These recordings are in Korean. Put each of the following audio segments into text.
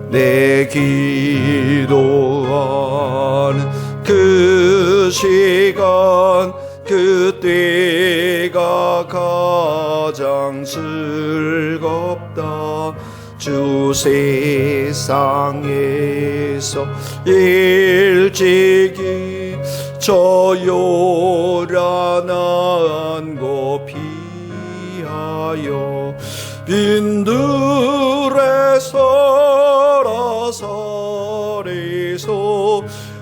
내 기도하는 그 시간 그때가 가장 즐겁다. 주 세상에서 일찍이 저 요란한 곳 피하여 빈들에 설아설에서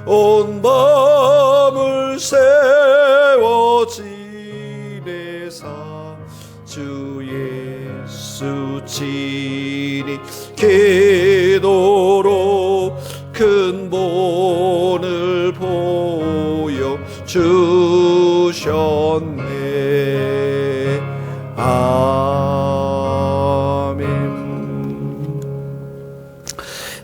온 밤을 세워 지내사 주 예수 친히 기도로 큰 본을 보여 주셨네. 아멘.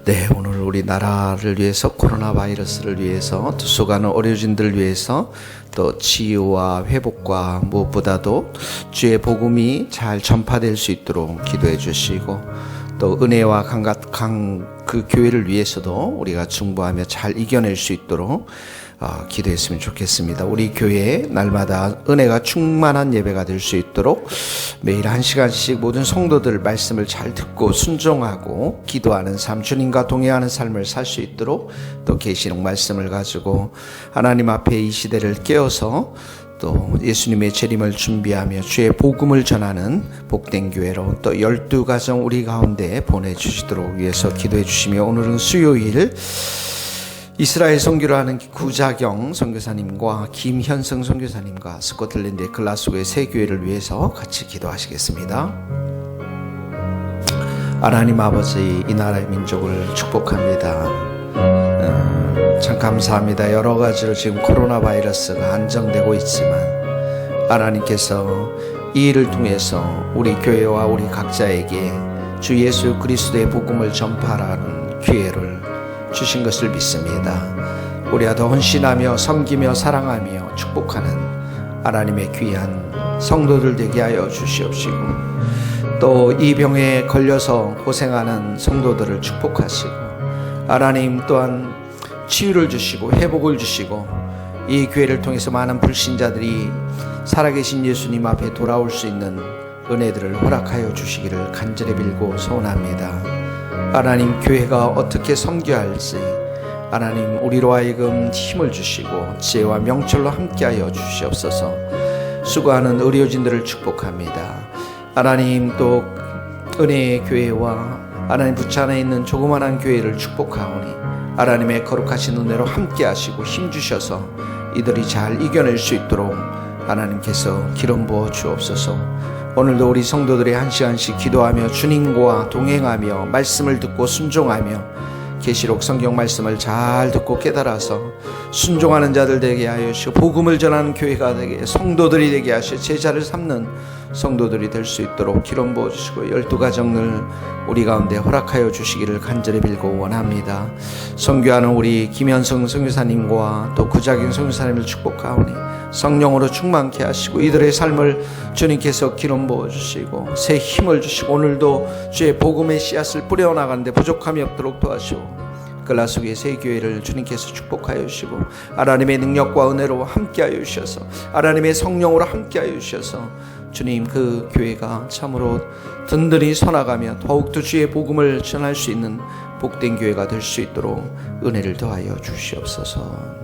네, 오늘 우리나라를 위해서, 코로나 바이러스를 위해서, 투숙하는 의료진들을 위해서, 또 치유와 회복과 무엇보다도 주의 복음이 잘 전파될 수 있도록 기도해 주시고, 또 은혜와 그 교회를 위해서도 우리가 중보하며 잘 이겨낼 수 있도록 기도했으면 좋겠습니다. 우리 교회에 날마다 은혜가 충만한 예배가 될 수 있도록 매일 1시간씩 모든 성도들 말씀을 잘 듣고 순종하고 기도하는 삶, 주님과 동행하는 삶을 살 수 있도록, 또 계시록 말씀을 가지고 하나님 앞에 이 시대를 깨어서 또 예수님의 재림을 준비하며 주의 복음을 전하는 복된 교회로 또 12가정 우리 가운데 보내주시도록 위해서 기도해 주시며, 오늘은 수요일 이스라엘 선교를 하는 구자경 선교사님과 김현승 선교사님과 스코틀랜드의 글라스고의 새 교회를 위해서 같이 기도하시겠습니다. 하나님 아버지, 이 나라의 민족을 축복합니다. 참 감사합니다. 여러 가지로 지금 코로나 바이러스가 안정되고 있지만 하나님께서 이 일을 통해서 우리 교회와 우리 각자에게 주 예수 그리스도의 복음을 전파하라는 기회를 주신 것을 믿습니다. 우리가 더 헌신하며 섬기며 사랑하며 축복하는 하나님의 귀한 성도들 되게 하여 주시옵시고, 또 이 병에 걸려서 고생하는 성도들을 축복하시고, 하나님 또한 치유를 주시고 회복을 주시고, 이 교회를 통해서 많은 불신자들이 살아계신 예수님 앞에 돌아올 수 있는 은혜들을 허락하여 주시기를 간절히 빌고 소원합니다. 하나님, 교회가 어떻게 섬겨야 할지 하나님 우리로 하여금 힘을 주시고 지혜와 명철로 함께하여 주시옵소서. 수고하는 의료진들을 축복합니다. 하나님, 또 은혜의 교회와 하나님 부천에 있는 조그만한 교회를 축복하오니 하나님의 거룩하신 은혜로 함께 하시고 힘 주셔서 이들이 잘 이겨낼 수 있도록 하나님께서 기름 부어 주옵소서. 오늘도 우리 성도들이 1시간씩 기도하며 주님과 동행하며 말씀을 듣고 순종하며 계시록 성경 말씀을 잘 듣고 깨달아서 순종하는 자들 되게 하여 주시고, 복음을 전하는 교회가 되게, 성도들이 되게 하시고 제자를 삼는 성도들이 될 수 있도록 기름 부어주시고 12가정을 우리 가운데 허락하여 주시기를 간절히 빌고 원합니다. 선교하는 우리 김현성 선교사님과 또 구자경 선교사님을 축복하오니 성령으로 충만케 하시고 이들의 삶을 주님께서 기름 부어주시고 새 힘을 주시고, 오늘도 주의 복음의 씨앗을 뿌려나가는데 부족함이 없도록 도와주시고, 글라스고의 새 교회를 주님께서 축복하여 주시고 하나님의 능력과 은혜로 함께하여 주셔서, 하나님의 성령으로 함께하여 주셔서 주님, 그 교회가 참으로 든든히 서나가며 더욱더 주의 복음을 전할 수 있는 복된 교회가 될 수 있도록 은혜를 더하여 주시옵소서.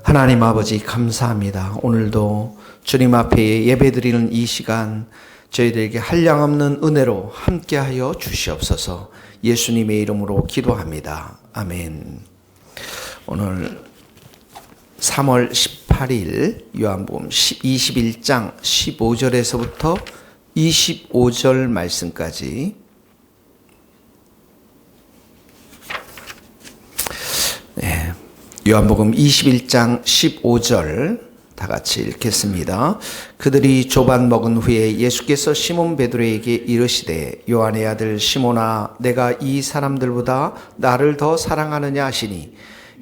하나님 아버지, 감사합니다. 오늘도 주님 앞에 예배드리는 이 시간 저희들에게 한량없는 은혜로 함께하여 주시옵소서. 예수님의 이름으로 기도합니다. 아멘. 오늘 3월 18일 요한복음 21장 15절에서부터 25절 말씀까지 요한복음 21장 15절 다 같이 읽겠습니다. 그들이 조반 먹은 후에 예수께서 시몬 베드로에게 이르시되, 요한의 아들 시몬아, 내가 이 사람들보다 나를 더 사랑하느냐 하시니,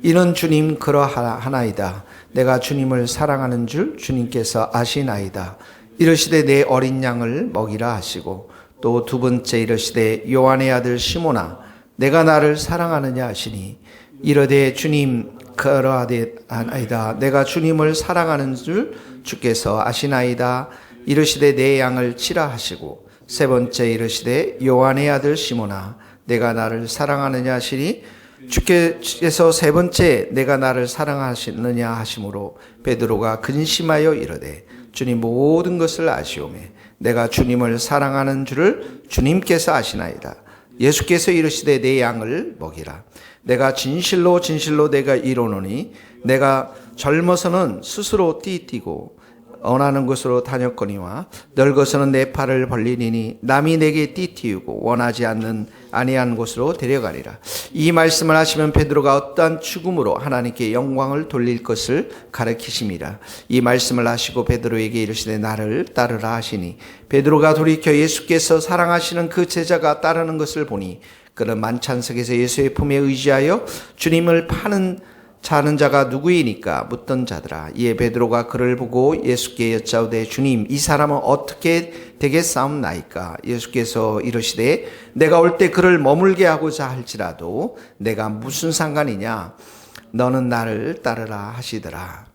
이는 주님 그러하나이다. 내가 주님을 사랑하는 줄 주님께서 아시나이다. 이르시되 내 어린 양을 먹이라 하시고, 또 두 번째 이르시되 요한의 아들 시몬아 내가 나를 사랑하느냐 하시니 이르되 주님 그러하나이다. 내가 주님을 사랑하는 줄 주께서 아시나이다. 이르시되 내 양을 치라 하시고 세 번째 이르시되 요한의 아들 시몬아 내가 나를 사랑하느냐 하시니 주께서 세 번째 내가 나를 사랑하시느냐 하심으로 베드로가 근심하여 이르되 주님 모든 것을 아시오매 내가 주님을 사랑하는 줄을 주님께서 아시나이다. 예수께서 이르시되 내 양을 먹이라. 내가 진실로 진실로 내가 이르노니 내가 젊어서는 스스로 띠띠고 원하는 곳으로 다녔거니와 늙어서는 내 팔을 벌리니 남이 내게 띠띠우고 원하지 않는 아니한 곳으로 데려가리라. 이 말씀을 하시면 베드로가 어떠한 죽음으로 하나님께 영광을 돌릴 것을 가르치심이라. 이 말씀을 하시고 베드로에게 이르시되 나를 따르라 하시니 베드로가 돌이켜 예수께서 사랑하시는 그 제자가 따르는 것을 보니 그는 만찬석에서 예수의 품에 의지하여 주님을 파는 자는 자가 누구이니까 묻던 자들아. 이에 베드로가 그를 보고 예수께 여짜오되 주님 이 사람은 어떻게 되겠사옵나이까. 예수께서 이르시되 내가 올 때 그를 머물게 하고자 할지라도 내가 무슨 상관이냐. 너는 나를 따르라 하시더라.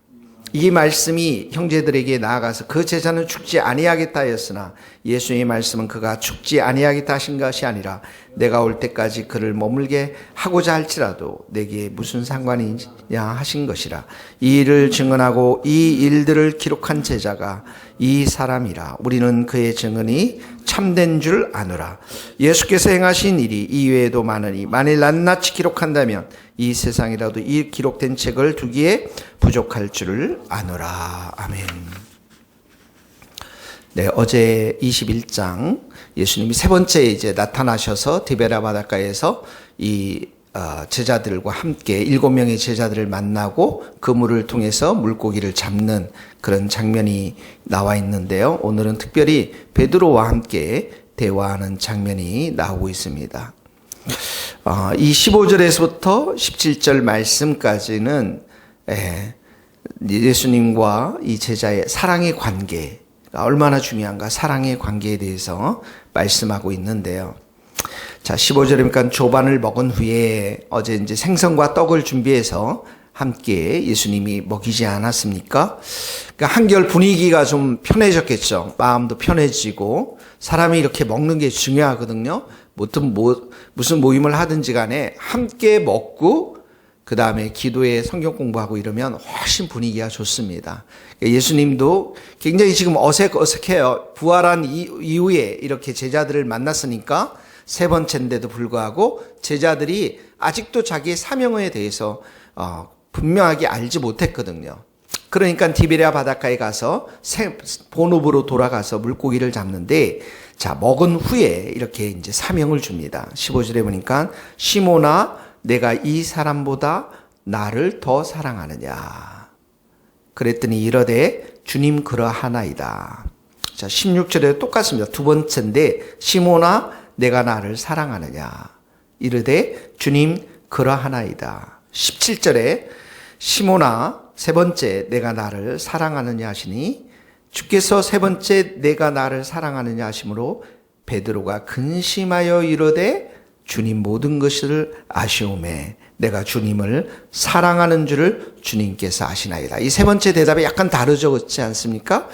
이 말씀이 형제들에게 나아가서 그 제자는 죽지 아니하겠다 하였으나 예수의 말씀은 그가 죽지 아니하겠다 하신 것이 아니라 내가 올 때까지 그를 머물게 하고자 할지라도 내게 무슨 상관이냐 하신 것이라. 이 일을 증언하고 이 일들을 기록한 제자가 이 사람이라. 우리는 그의 증언이 참된 줄 아노라. 예수께서 행하신 일이 이외에도 많으니 만일 낱낱이 기록한다면 이 세상이라도 이 기록된 책을 두기에 부족할 줄을 아노라. 아멘. 네, 어제 21장 예수님이 세 번째 이제 나타나셔서 디베랴 바닷가에서 이 제자들과 함께 7명의 제자들을 만나고 그물을 통해서 물고기를 잡는 그런 장면이 나와 있는데요. 오늘은 특별히 베드로와 함께 대화하는 장면이 나오고 있습니다. 이 15절에서부터 17절 말씀까지는 예수님과 이 제자의 사랑의 관계가 얼마나 중요한가, 사랑의 관계에 대해서 말씀하고 있는데요. 자, 15절에 보니까 조반을 먹은 후에 어제 이제 생선과 떡을 준비해서 함께 예수님이 먹이지 않았습니까? 그러니까 한결 분위기가 좀 편해졌겠죠. 마음도 편해지고 사람이 이렇게 먹는 게 중요하거든요. 무슨 모임을 하든지 간에 함께 먹고 그 다음에 기도에 성경 공부하고 이러면 훨씬 분위기가 좋습니다. 예수님도 굉장히 지금 어색해요. 부활한 이후에 이렇게 제자들을 만났으니까 세 번째인데도 불구하고 제자들이 아직도 자기의 사명에 대해서 분명하게 알지 못했거든요. 그러니까 디베랴 바닷가에 가서 본업으로 돌아가서 물고기를 잡는데, 자, 먹은 후에 이렇게 이제 사명을 줍니다. 15절에 보니까 시몬아 내가 이 사람보다 나를 더 사랑하느냐. 그랬더니 이르되 주님 그러하나이다. 자, 16절에 똑같습니다. 두 번째인데 시몬아 내가 나를 사랑하느냐. 이르되 주님 그러하나이다. 17절에 시몬아 세 번째 내가 나를 사랑하느냐 하시니 주께서 세 번째 내가 나를 사랑하느냐 하심으로 베드로가 근심하여 이르되 주님 모든 것을 아시오매 내가 주님을 사랑하는 줄을 주님께서 아시나이다. 이 세 번째 대답이 약간 다르죠, 그렇지 않습니까?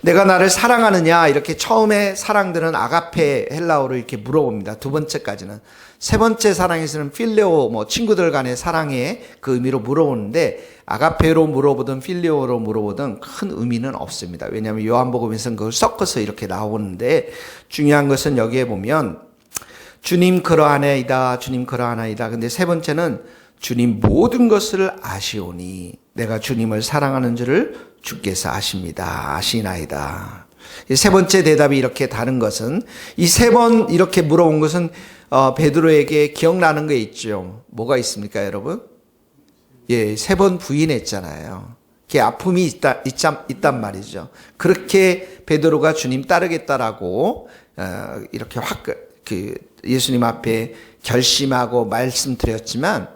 내가 나를 사랑하느냐, 이렇게 처음에 사랑들은 아가페 헬라어로 이렇게 물어봅니다. 두 번째까지는. 세 번째 사랑에서는 필레오, 친구들 간의 사랑의 그 의미로 물어보는데 아가페로 물어보든 필레오로 물어보든 큰 의미는 없습니다. 왜냐하면 요한복음에서는 그걸 섞어서 이렇게 나오는데 중요한 것은 여기에 보면 주님 그러하나이다, 주님 그러하나이다. 근데 세 번째는 주님 모든 것을 아시오니 내가 주님을 사랑하는 줄을 주께서 아십니다. 아시나이다. 세 번째 대답이 이렇게 다른 것은 이 세 번 이렇게 물어본 것은 베드로에게 기억나는 게 있죠. 뭐가 있습니까, 여러분? 예, 세 번 부인했잖아요. 그게 아픔이 있단 말이죠. 그렇게 베드로가 주님 따르겠다라고 이렇게 예수님 앞에 결심하고 말씀드렸지만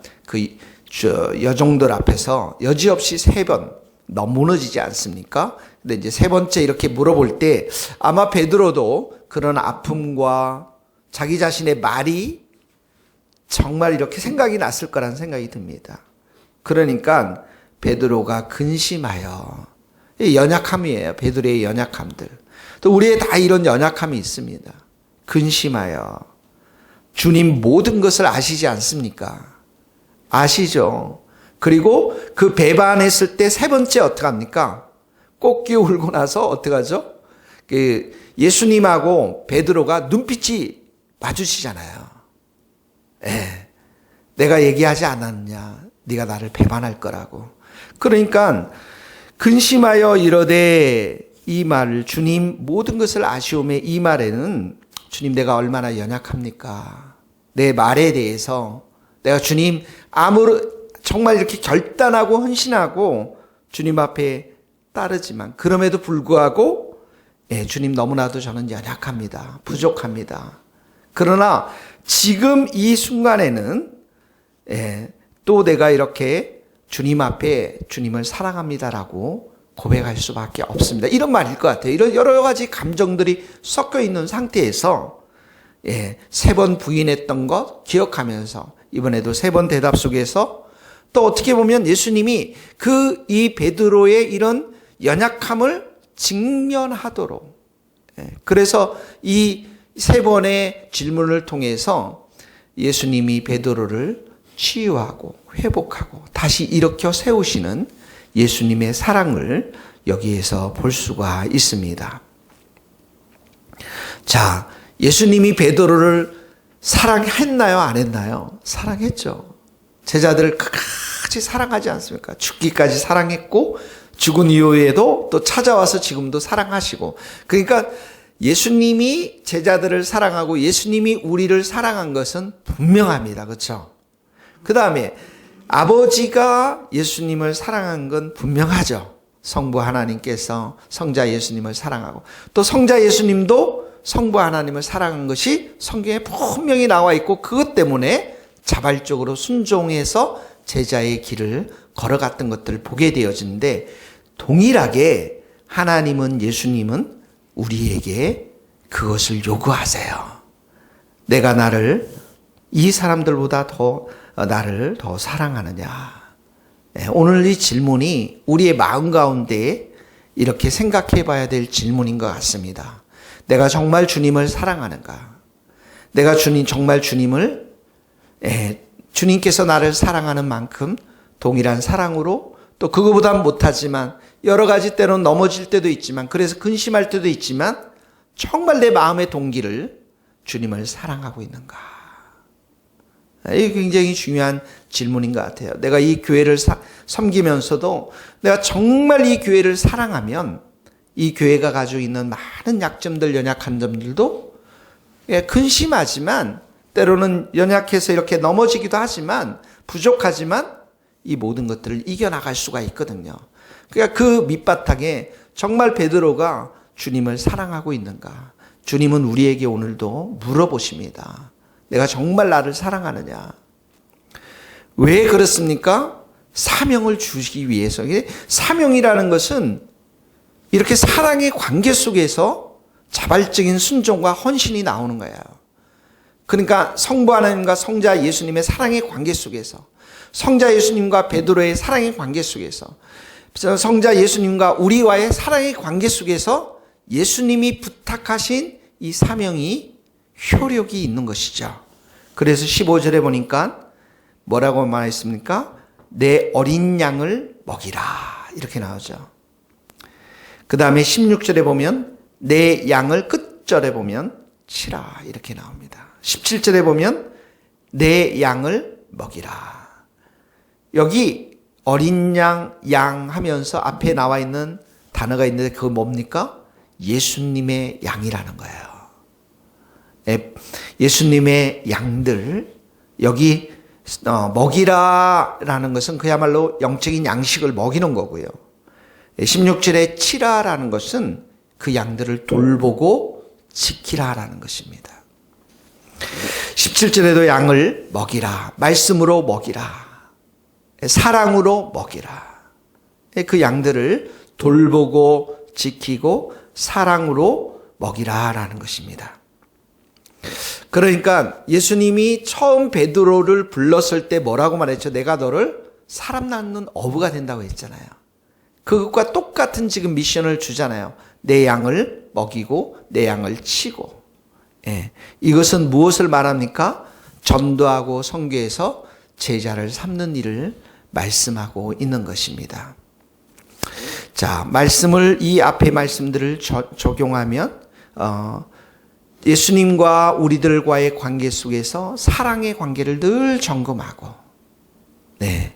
여종들 앞에서 여지없이 세 번 너무 무너지지 않습니까? 근데 이제 세 번째 이렇게 물어볼 때 아마 베드로도 그런 아픔과 자기 자신의 말이 정말 이렇게 생각이 났을 거라는 생각이 듭니다. 그러니까 베드로가 근심하여, 연약함이에요. 베드로의 연약함들. 또 우리의 다 이런 연약함이 있습니다. 근심하여. 주님 모든 것을 아시지 않습니까? 아시죠? 그리고 그 배반했을 때 세 번째 어떻게 합니까? 꽃기 울고 나서 어떻게 하죠? 예수님하고 베드로가 눈빛이 마주치잖아요. 내가 얘기하지 않았냐? 네가 나를 배반할 거라고. 그러니까 근심하여 이르되, 이 말을, 주님 모든 것을 아시오매, 이 말에는 주님 내가 얼마나 연약합니까? 내 말에 대해서 내가 주님 정말 이렇게 결단하고 헌신하고 주님 앞에 따르지만 그럼에도 불구하고 주님 너무나도 저는 연약합니다. 부족합니다. 그러나 지금 이 순간에는 또 내가 이렇게 주님 앞에 주님을 사랑합니다라고 고백할 수밖에 없습니다. 이런 말일 것 같아요. 이런 여러 가지 감정들이 섞여 있는 상태에서 세 번 부인했던 것 기억하면서 이번에도 세 번 대답 속에서 또 어떻게 보면 예수님이 이 베드로의 이런 연약함을 직면하도록, 그래서 이 세 번의 질문을 통해서 예수님이 베드로를 치유하고 회복하고 다시 일으켜 세우시는 예수님의 사랑을 여기에서 볼 수가 있습니다. 자, 예수님이 베드로를 사랑했나요? 안 했나요? 사랑했죠. 제자들을 끝까지 사랑하지 않습니까? 죽기까지 사랑했고 죽은 이후에도 또 찾아와서 지금도 사랑하시고, 그러니까 예수님이 제자들을 사랑하고 예수님이 우리를 사랑한 것은 분명합니다. 그렇죠? 그 다음에 아버지가 예수님을 사랑한 건 분명하죠. 성부 하나님께서 성자 예수님을 사랑하고 또 성자 예수님도 성부 하나님을 사랑한 것이 성경에 분명히 나와 있고, 그것 때문에 자발적으로 순종해서 제자의 길을 걸어갔던 것들을 보게 되어지는데, 동일하게 하나님은, 예수님은 우리에게 그것을 요구하세요. 내가 이 사람들보다 나를 더 사랑하느냐. 오늘 이 질문이 우리의 마음 가운데 이렇게 생각해 봐야 될 질문인 것 같습니다. 내가 정말 주님을 사랑하는가? 내가 정말 주님을, 주님께서 나를 사랑하는 만큼 동일한 사랑으로, 또 그거보단 못하지만 여러 가지 때로는 넘어질 때도 있지만, 그래서 근심할 때도 있지만 정말 내 마음의 동기를 주님을 사랑하고 있는가? 이게 굉장히 중요한 질문인 것 같아요. 내가 이 교회를 섬기면서도 내가 정말 이 교회를 사랑하면 이 교회가 가지고 있는 많은 약점들, 연약한 점들도 근심하지만, 때로는 연약해서 이렇게 넘어지기도 하지만, 부족하지만 이 모든 것들을 이겨나갈 수가 있거든요. 그러니까 그 밑바탕에 정말 베드로가 주님을 사랑하고 있는가? 주님은 우리에게 오늘도 물어보십니다. 내가 정말 나를 사랑하느냐? 왜 그렇습니까? 사명을 주시기 위해서. 사명이라는 것은 이렇게 사랑의 관계 속에서 자발적인 순종과 헌신이 나오는 거예요. 그러니까 성부 하나님과 성자 예수님의 사랑의 관계 속에서, 성자 예수님과 베드로의 사랑의 관계 속에서, 성자 예수님과 우리와의 사랑의 관계 속에서 예수님이 부탁하신 이 사명이 효력이 있는 것이죠. 그래서 15절에 보니까 뭐라고 말했습니까? 내 어린 양을 먹이라, 이렇게 나오죠. 그 다음에 16절에 보면 내 양을, 끝절에 보면 치라, 이렇게 나옵니다. 17절에 보면 내 양을 먹이라. 여기 어린 양 하면서 앞에 나와 있는 단어가 있는데 그거 뭡니까? 예수님의 양이라는 거예요. 예수님의 양들, 여기 먹이라라는 것은 그야말로 영적인 양식을 먹이는 거고요. 16절에 치라라는 것은 그 양들을 돌보고 지키라라는 것입니다. 17절에도 양을 먹이라, 말씀으로 먹이라, 사랑으로 먹이라. 그 양들을 돌보고 지키고 사랑으로 먹이라라는 것입니다. 그러니까 예수님이 처음 베드로를 불렀을 때 뭐라고 말했죠? 내가 너를 사람 낳는 어부가 된다고 했잖아요. 그것과 똑같은 지금 미션을 주잖아요. 내 양을 먹이고 내 양을 치고. 예. 이것은 무엇을 말합니까? 전도하고 선교해서 제자를 삼는 일을 말씀하고 있는 것입니다. 자, 이 앞의 말씀들을 적용하면 예수님과 우리들과의 관계 속에서 사랑의 관계를 늘 점검하고, 네,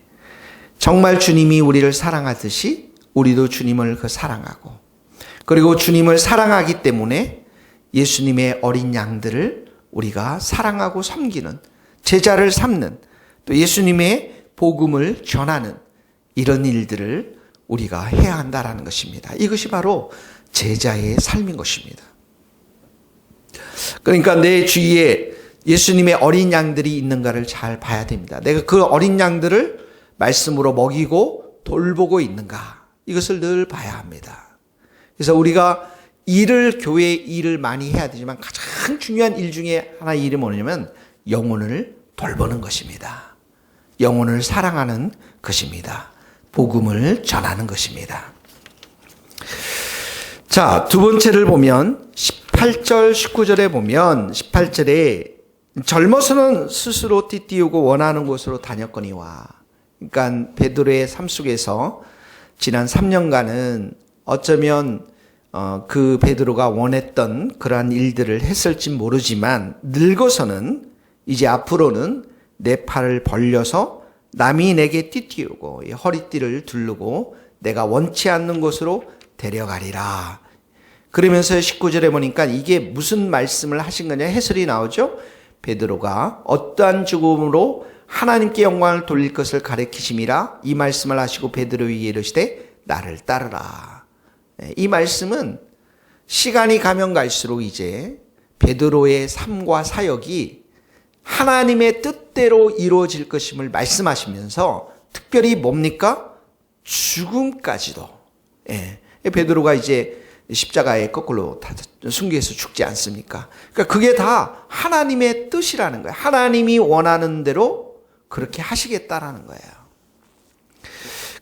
정말 주님이 우리를 사랑하듯이 우리도 주님을 사랑하고, 그리고 주님을 사랑하기 때문에 예수님의 어린 양들을 우리가 사랑하고 섬기는, 제자를 삼는, 또 예수님의 복음을 전하는 이런 일들을 우리가 해야 한다라는 것입니다. 이것이 바로 제자의 삶인 것입니다. 그러니까 내 주위에 예수님의 어린 양들이 있는가를 잘 봐야 됩니다. 내가 그 어린 양들을 말씀으로 먹이고 돌보고 있는가, 이것을 늘 봐야 합니다. 그래서 우리가 교회 일을 많이 해야 되지만 가장 중요한 일 중에 하나의 일이 뭐냐면 영혼을 돌보는 것입니다. 영혼을 사랑하는 것입니다. 복음을 전하는 것입니다. 자, 두 번째를 보면 18절 19절에 보면 18절에 젊어서는 스스로 띠띠우고 원하는 곳으로 다녔거니와, 그러니까 베드로의 삶 속에서 지난 3년간은 어쩌면 그 베드로가 원했던 그러한 일들을 했을지 모르지만 늙어서는 이제 앞으로는 내 팔을 벌려서 남이 내게 띠띠우고 허리띠를 두르고 내가 원치 않는 곳으로 데려가리라. 그러면서 19절에 보니까 이게 무슨 말씀을 하신 거냐 해설이 나오죠. 베드로가 어떠한 죽음으로 하나님께 영광을 돌릴 것을 가리키심이라 이 말씀을 하시고 베드로에게 이르시되 나를 따르라. 이 말씀은 시간이 가면 갈수록 이제 베드로의 삶과 사역이 하나님의 뜻대로 이루어질 것임을 말씀하시면서 특별히 뭡니까? 죽음까지도. 베드로가 이제 십자가에 거꾸로 순교해서 죽지 않습니까? 그러니까 그게 다 하나님의 뜻이라는 거예요. 하나님이 원하는 대로 그렇게 하시겠다라는 거예요.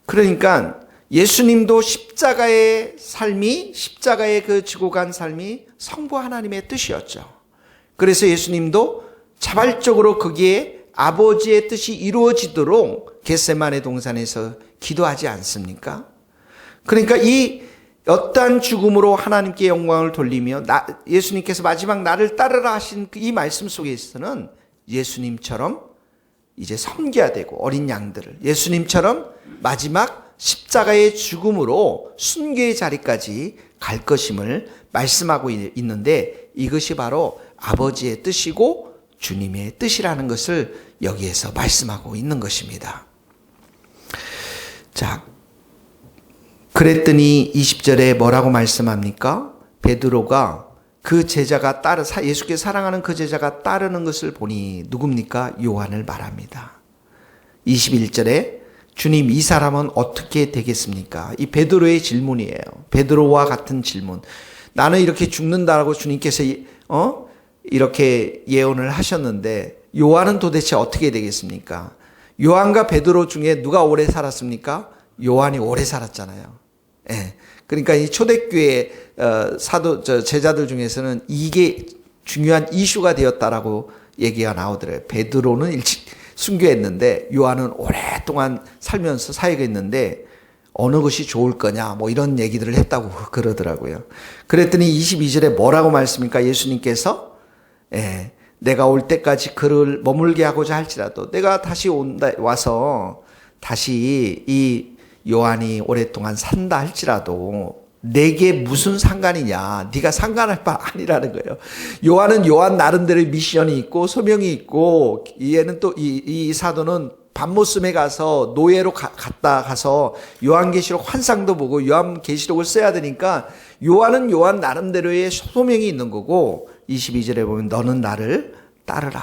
그러니까 예수님도 십자가의 삶이, 십자가의 그 지고 간 삶이 성부 하나님의 뜻이었죠. 그래서 예수님도 자발적으로 거기에 아버지의 뜻이 이루어지도록 겟세마네 동산에서 기도하지 않습니까? 그러니까 이 어떠한 죽음으로 하나님께 영광을 돌리며 예수님께서 마지막 나를 따르라 하신 이 말씀 속에서는 예수님처럼 이제 섬겨야 되고 어린 양들을 예수님처럼 마지막 십자가의 죽음으로 순교의 자리까지 갈 것임을 말씀하고 있는데 이것이 바로 아버지의 뜻이고 주님의 뜻이라는 것을 여기에서 말씀하고 있는 것입니다. 자, 그랬더니 20절에 뭐라고 말씀합니까? 베드로가 그 제자가 예수께서 사랑하는 그 제자가 따르는 것을 보니 누굽니까? 요한을 말합니다. 21절에 주님, 이 사람은 어떻게 되겠습니까? 이 베드로의 질문이에요. 베드로와 같은 질문. 나는 이렇게 죽는다라고 주님께서 이렇게 예언을 하셨는데 요한은 도대체 어떻게 되겠습니까? 요한과 베드로 중에 누가 오래 살았습니까? 요한이 오래 살았잖아요. 예. 그러니까 이 초대교회 제자들 중에서는 이게 중요한 이슈가 되었다라고 얘기가 나오더래요. 베드로는 일찍 순교했는데 요한은 오랫동안 살면서 사역했는데 어느 것이 좋을 거냐 뭐 이런 얘기들을 했다고 그러더라고요. 그랬더니 22절에 뭐라고 말씀입니까? 예수님께서 내가 올 때까지 그를 머물게 하고자 할지라도 내가 다시 와서 다시 이 요한이 오랫동안 산다 할지라도 내게 무슨 상관이냐, 네가 상관할 바 아니라는 거예요. 요한은 요한 나름대로의 미션이 있고 소명이 있고, 얘는 또 이 사도는 밤모섬에 가서 노예로 갔다 가서 요한계시록 환상도 보고 요한계시록을 써야 되니까 요한은 요한 나름대로의 소명이 있는 거고, 22절에 보면 너는 나를 따르라.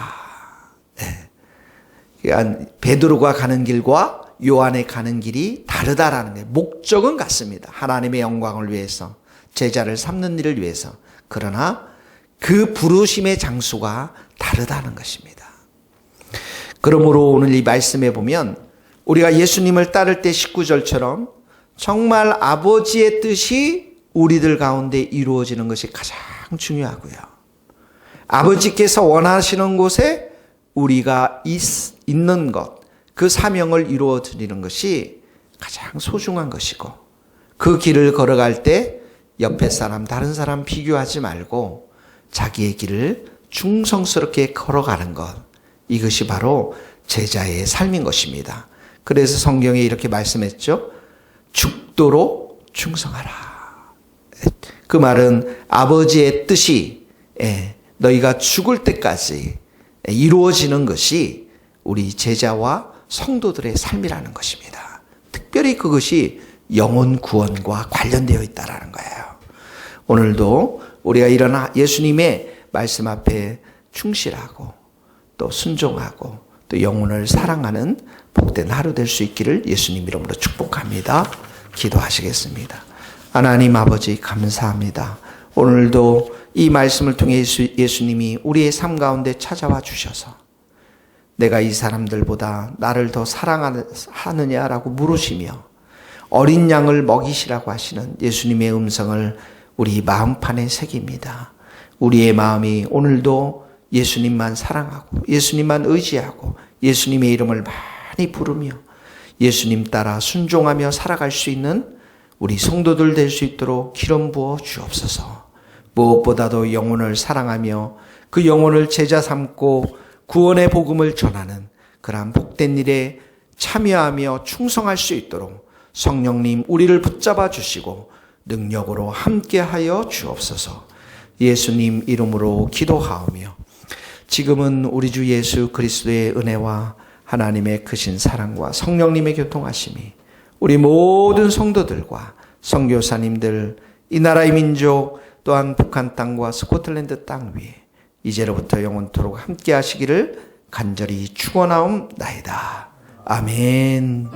그러니까 베드로가 가는 길과 요한의 가는 길이 다르다라는 거예요. 목적은 같습니다. 하나님의 영광을 위해서, 제자를 삼는 일을 위해서. 그러나 그 부르심의 장소가 다르다는 것입니다. 그러므로 오늘 이 말씀에 보면 우리가 예수님을 따를 때 19절처럼 정말 아버지의 뜻이 우리들 가운데 이루어지는 것이 가장 중요하고요. 아버지께서 원하시는 곳에 우리가 있는 것, 그 사명을 이루어 드리는 것이 가장 소중한 것이고, 그 길을 걸어갈 때 옆에 사람, 다른 사람 비교하지 말고 자기의 길을 충성스럽게 걸어가는 것, 이것이 바로 제자의 삶인 것입니다. 그래서 성경에 이렇게 말씀했죠. 죽도록 충성하라. 그 말은 아버지의 뜻이 너희가 죽을 때까지 이루어지는 것이 우리 제자와 성도들의 삶이라는 것입니다. 특별히 그것이 영혼 구원과 관련되어 있다는 거예요. 오늘도 우리가 일어나 예수님의 말씀 앞에 충실하고 또 순종하고 또 영혼을 사랑하는 복된 하루 될 수 있기를 예수님 이름으로 축복합니다. 기도하시겠습니다. 하나님 아버지 감사합니다. 오늘도 이 말씀을 통해 예수님이 우리의 삶 가운데 찾아와 주셔서 내가 이 사람들보다 나를 더 사랑하느냐라고 물으시며 어린 양을 먹이시라고 하시는 예수님의 음성을 우리 마음판에 새깁니다. 우리의 마음이 오늘도 예수님만 사랑하고 예수님만 의지하고 예수님의 이름을 많이 부르며 예수님 따라 순종하며 살아갈 수 있는 우리 성도들 될 수 있도록 기름 부어 주옵소서. 무엇보다도 영혼을 사랑하며 그 영혼을 제자 삼고 구원의 복음을 전하는 그러한 복된 일에 참여하며 충성할 수 있도록 성령님 우리를 붙잡아 주시고 능력으로 함께하여 주옵소서. 예수님 이름으로 기도하오며 지금은 우리 주 예수 그리스도의 은혜와 하나님의 크신 사랑과 성령님의 교통하심이 우리 모든 성도들과 선교사님들, 이 나라의 민족 또한 북한 땅과 스코틀랜드 땅 위에 이제로부터 영원토록 함께 하시기를 간절히 축원하옵나이다. 아멘.